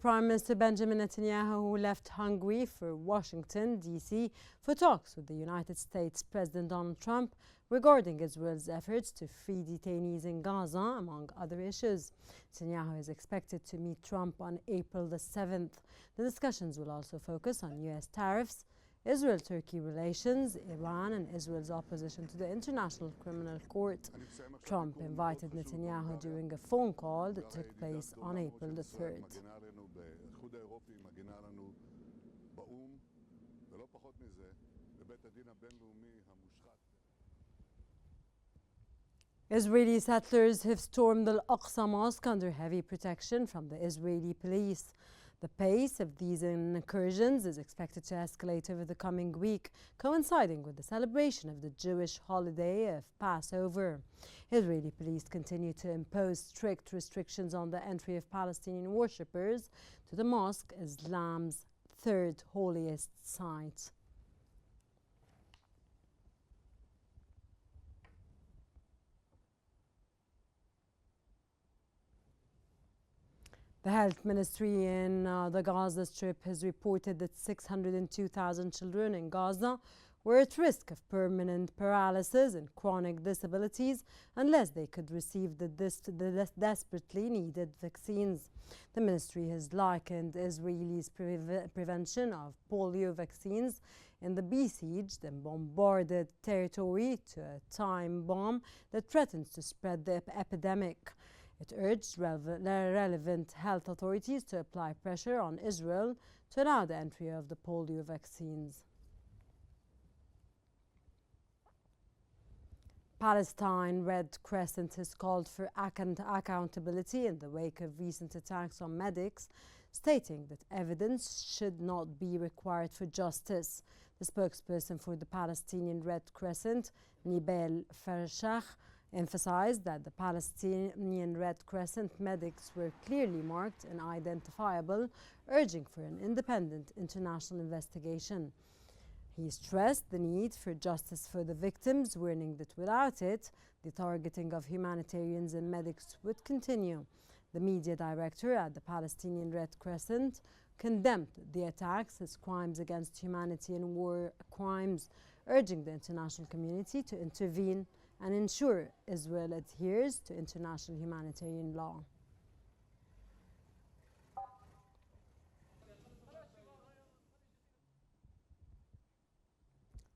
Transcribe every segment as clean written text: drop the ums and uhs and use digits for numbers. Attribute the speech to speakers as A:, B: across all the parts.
A: Prime Minister Benjamin Netanyahu left Hungary for Washington, D.C. for talks with the United States President Donald Trump regarding Israel's efforts to free detainees in Gaza, among other issues. Netanyahu is expected to meet Trump on April the 7th. The discussions will also focus on U.S. tariffs, Israel-Turkey relations, Iran and Israel's opposition to the International Criminal Court. Trump invited Netanyahu during a phone call that took place on April the 3rd. Israeli settlers have stormed the Al-Aqsa Mosque under heavy protection from the Israeli police. The pace of these incursions is expected to escalate over the coming week, coinciding with the celebration of the Jewish holiday of Passover. Israeli police continue to impose strict restrictions on the entry of Palestinian worshippers to the mosque, Islam's third holiest site. The health ministry in the Gaza Strip has reported that 602,000 children in Gaza were at risk of permanent paralysis and chronic disabilities unless they could receive the desperately needed vaccines. The ministry has likened Israelis' prevention of polio vaccines in the besieged and bombarded territory to a time bomb that threatens to spread the epidemic. It urged relevant health authorities to apply pressure on Israel to allow the entry of the polio vaccines. Palestine Red Crescent has called for accountability in the wake of recent attacks on medics, stating that evidence should not be required for justice. The spokesperson for the Palestinian Red Crescent, Nibel Farshach, emphasized that the Palestinian Red Crescent medics were clearly marked and identifiable, urging for an independent international investigation. He stressed the need for justice for the victims, warning that without it, the targeting of humanitarians and medics would continue. The media director at the Palestinian Red Crescent condemned the attacks as crimes against humanity and war crimes, urging the international community to intervene and ensure Israel adheres to international humanitarian law.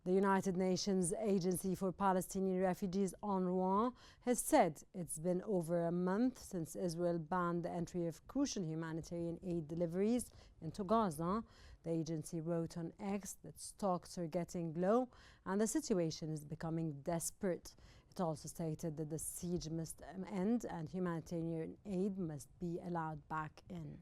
A: The United Nations Agency for Palestinian Refugees, UNRWA, has said it's been over a month since Israel banned the entry of crucial humanitarian aid deliveries into Gaza. The agency wrote on X that stocks are getting low and the situation is becoming desperate. It also stated that the siege must end and humanitarian aid must be allowed back in.